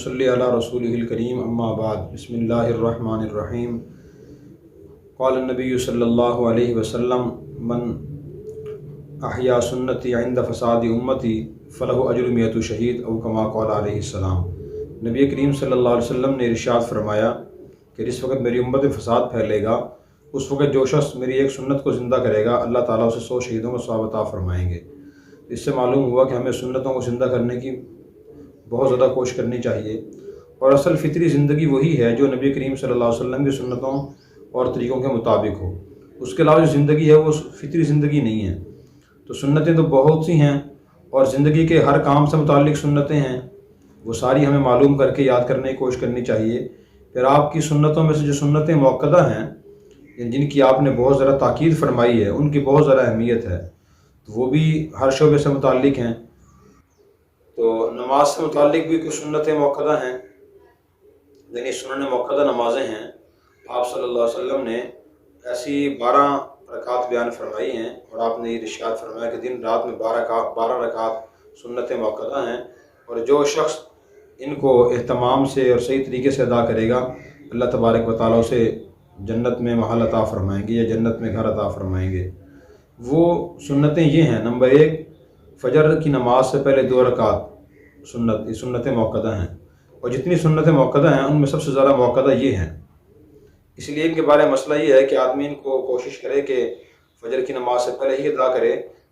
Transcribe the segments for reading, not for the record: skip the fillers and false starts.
नसल्ली अला रसूलिहिल करीम अम्मा बाद बिस्मिल्लाहिर रहमानिर रहीम। क़ाल नबी सल्लल्लाहु अलैहि वसल्लम मन अहया सुन्नती इंद फसादी उम्मती फ़लहु अज्रु मियतु शहीद औ कमा क़ाल अलैहि सलाम। नबी करीम सल्लल्लाहु अलैहि वसल्लम ने इरशाद फरमाया कि जिस वक्त मेरी उम्मत में फ़साद फैलेगा उस वक्त जो शख्स मेरी एक सुन्नत को ज़िंदा करेगा अल्लाह ताला उसे 100 शहीदों को सवाब अता फरमाएंगे। इससे मालूम हुआ कि हमें सुन्नतों को ज़िंदा करने की बहुत ज़्यादा कोशिश करनी चाहिए और असल फ़ितरी ज़िंदगी वही है जो नबी करीम सल्लल्लाहु अलैहि वसल्लम की सुन्नतों और तरीक़ों के मुताबिक हो। उसके अलावा जो ज़िंदगी है वो फ़ितरी ज़िंदगी नहीं है। तो सुन्नतें तो बहुत सी हैं और ज़िंदगी के हर काम से मुताल्लिक़ सुन्नतें हैं, वो सारी हमें मालूम करके याद करने की कोशिश करनी चाहिए। फिर आपकी सुन्नतों में से जो सुन्नतें मुअक्कदा हैं जिनकी आपने बहुत ज़्यादा ताकीद फरमाई है उनकी बहुत ज़्यादा अहमियत है, तो वो भी हर शोबे से मुताल्लिक़ हैं। तो नमाज से मुताल्लिक़ भी कुछ सुन्नतें मुअक्कदा हैं, यानी सुन्नत मुअक्कदा नमाज़ें हैं। आप सल्लल्लाहु अलैहि वसल्लम ने ऐसी 12 रकात बयान फरमाई हैं और आपने इरशाद फरमाया कि दिन रात में 12 रकात सुन्नतें मुअक्कदा हैं और जो शख्स इनको एहतमाम से और सही तरीके से अदा करेगा अल्लाह तबारक व तआला उसे जन्नत में महल अता फरमाएंगे या जन्नत में घर अता फरमाएंगे। वो सुन्नतें ये हैं, नंबर 1 फ़जर की नमाज से पहले 2 रकात सुन्नत, ये सुन्नतें मुअक्कदा हैं और जितनी सुन्नतें मुअक्कदा हैं उनमें सबसे ज़्यादा मुअक्कदा ये हैं। इसलिए इनके बारे में मसला ये है कि आदमी इनको कोशिश करे कि फ़जर की नमाज से पहले ही अदा करे।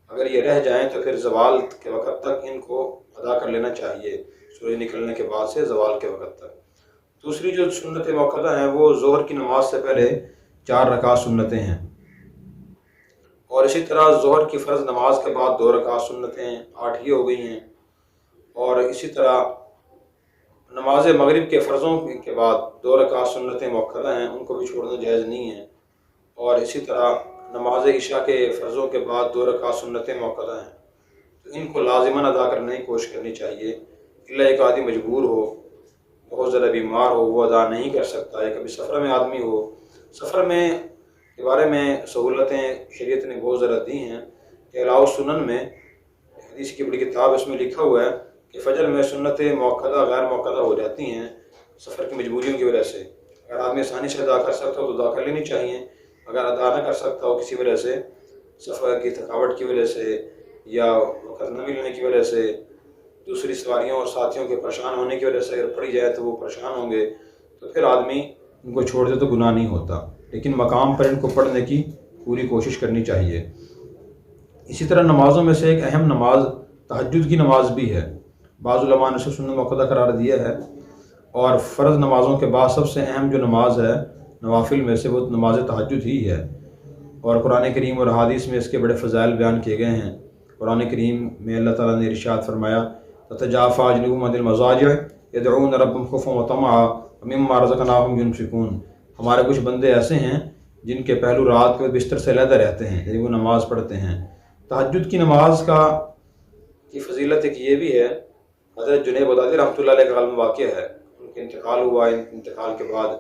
अगर ये रह जाएँ तो फिर ज़वाल के वक़्त तक इनको अदा कर लेना चाहिए, सूरज निकलने के बाद से ज़वाल के वक़्त तक। दूसरी जो सुन्नतें मुअक्कदा हैं वो ज़ोहर की नमाज से पहले 4 रकात सुन्नतें हैं और इसी तरह ज़ोहर की फ़र्ज़ नमाज के बाद 2 रकात सुन्नतें, 8 ये हो गई हैं। और इसी तरह नमाज मगरिब के फ़र्ज़ों के बाद 2 रकात सुन्नतें मुअक्कदा हैं, उनको भी छोड़ना जायज़ नहीं है। और इसी तरह नमाज इशा के फ़र्ज़ों के बाद 2 रकात सुन्नतें मुअक्कदा हैं, तो इनको लाज़िमन अदा करने की कोशिश करनी चाहिए। इल्ला एक आदमी मजबूर हो, बहुत ज़्यादा बीमार हो, वो अदा नहीं कर सकता है, कभी सफ़र में आदमी हो। सफ़र में के बारे में सहूलतें शरीयत ने बहुत ज़्यादा दी हैं। अलाउ सुनन में हदीस की बड़ी किताब इसमें लिखा हुआ है कि फ़जर में सुन्नतें मुअक्कदा गैर मुअक्कदा हो जाती हैं सफ़र की मजबूरियों की वजह से। अगर आदमी आसानी से अदा कर सकता हो तो अदा कर लेनी चाहिए। अगर अदा न कर सकता हो किसी वजह से, सफ़र की थकावट की वजह से या वक़्त न मिलने की वजह से, दूसरी सवारियों और साथियों के परेशान होने की वजह से अगर पड़ी जाए तो वो परेशान होंगे, तो फिर आदमी इनको छोड़ दे तो गुनाह नहीं होता, लेकिन मकाम पर इनको पढ़ने की पूरी कोशिश करनी चाहिए। इसी तरह नमाज़ों में से एक अहम नमाज तहज्जुद की नमाज भी है। बाज़ उलमा ने इसे सुन्नत मुअक्कदा करार दिया है और फ़र्ज़ नमाज़ों के बाद सबसे अहम जो नमाज है नवाफिल में से वो नमाज तहज्जुद ही है। और कुरान करीम और हदीस में इसके बड़े फ़ज़ाइल बयान किए गए हैं। कुरान करीम में अल्लाह ताला ने इरशाद फरमाया ततजाफ़ा जुनूबुहुम अनिल मज़ाजिअ यदऊन रब्बहुम खौफ़न व तमअ व मिम्मा रज़क़नाहुम युनफ़िक़ून। हमारे कुछ बंदे ऐसे हैं जिनके पहलू रात के बिस्तर से अलहदा रहते हैं, यानी वो नमाज़ पढ़ते हैं। तहज्जुद की नमाज की फ़जीलत एक ये भी है, हज़रत जुनैद बगदादी रहमतुल्लाह अलैह का क़ल्ब वाक़या है। उनके इंतकाल हुआ, इंतकाल के बाद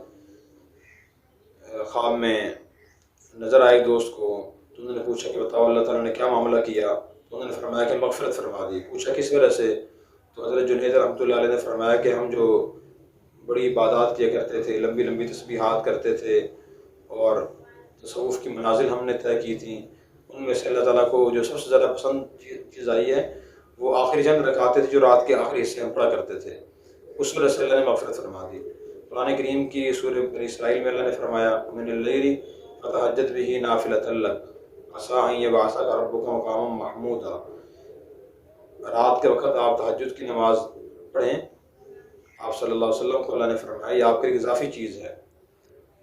ख्वाब में नज़र आए दोस्त को, तो उन्होंने पूछा कि बताओ अल्लाह ताला ने क्या मामला किया, तो उन्होंने फरमाया कि मग़फ़िरत फरमा दी। पूछा किस वजह से, तो हज़रत जुनैद रहमतुल्लाह अलैह ने फरमाया कि हम जो बड़ी इबादत किया करते थे, लंबी लंबी तस्बीहात करते थे और तसव्वुफ़ की मनाज़िल हमने तय की थी, उनमें से अल्लाह ताला को जो सबसे ज़्यादा पसंद चीज़ आई है वो आखिरी चंद रकातें थी जो रात के आखिरी हिस्से में पढ़ा करते थे। उस वजह से अल्लाह ने मग़फ़िरत फरमा दी। कुरान करीम की सूरह बनी इसराइल में अल्लाह ने फरमाया मिनल लैली फ़तहज्जद बिही नाफ़िलतन लक असा अन यबअसका रब्बुका मक़ामम महमूदा। रात के वक़्त आप तहज्जुद की नमाज पढ़ें। आप सल्लल्लाहु अलैहि वसल्लम को अल्लाह ने फरमाया ये आपके लिए इजाफ़ी चीज़ है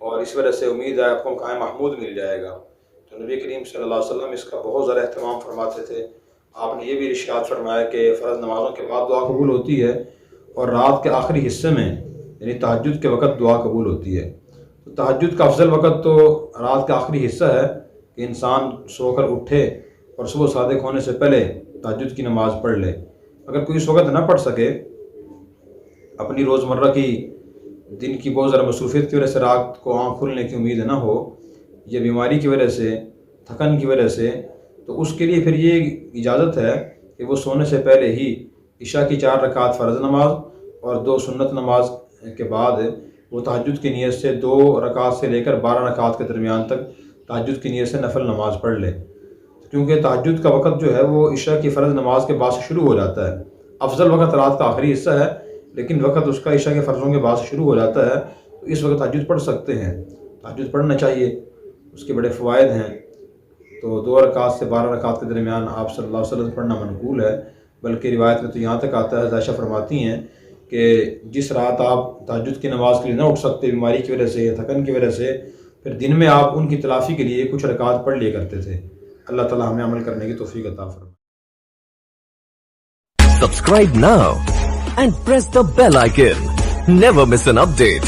और इस वजह से उम्मीद है आपको मक़ाम महमूद मिल जाएगा। तो नबी करीम सल्लल्लाहु अलैहि वसल्लम इसका बहुत ज़्यादा एहतमाम फरमाते थे। आपने ये भी इरशाद फरमाया कि फ़र्ज़ नमाज़ों के बाद दुआ कबूल होती है और रात के आखिरी हिस्से में यानी तहज्जुद के वक़्त दुआ कबूल होती है। तो तहज्जुद का अफजल वक़्त तो रात का आखिरी हिस्सा है कि इंसान सोकर उठे और सुबह सादिक होने से पहले तहज्जुद की नमाज़ पढ़ ले। अगर कोई इस वक़्त ना पढ़ सके, अपनी रोज़मर्रा की दिन की बहुत ज़्यादा मसरूफ़ियत की वजह से रात को आँख खुलने की उम्मीद ना हो या बीमारी की वजह से, थकन की वजह से, तो उसके लिए फिर ये इजाज़त है कि वो सोने से पहले ही इशा की 4 रकात फ़र्ज़ नमाज اور 2 سنت نماز کے بعد وہ تہجد کی نیت سے 2 رکعت سے لے کر 12 رکعت کے درمیان تک تہجد کی نیت سے نفل نماز پڑھ لے، کیونکہ تہجد کا وقت جو ہے وہ عشاء کی فرض نماز کے بعد سے شروع ہو جاتا ہے۔ افضل وقت رات کا آخری حصہ ہے، لیکن وقت اس کا عشاء کے فرضوں کے بعد سے شروع ہو جاتا ہے، تو اس وقت تہجد پڑھ سکتے ہیں، تہجد پڑھنا چاہیے، اس کے بڑے فوائد ہیں۔ تو 2 رکعت سے 12 رکعت کے درمیان آپ صلی اللہ علیہ وسلم پڑھنا منقول ہے، بلکہ روایت میں تو یہاں تک آتا ہے، عائشہ فرماتی ہیں کہ جس رات آپ تہجد کی نماز کے لیے نہ اٹھ سکتے بیماری کی وجہ سے یا تھکن کی وجہ سے، پھر دن میں آپ ان کی تلافی کے لیے کچھ رکعت پڑھ لیا کرتے تھے۔ اللہ تعالی ہمیں عمل کرنے کی توفیق عطا فرمائے۔ Subscribe now and press the bell icon. Never miss an update.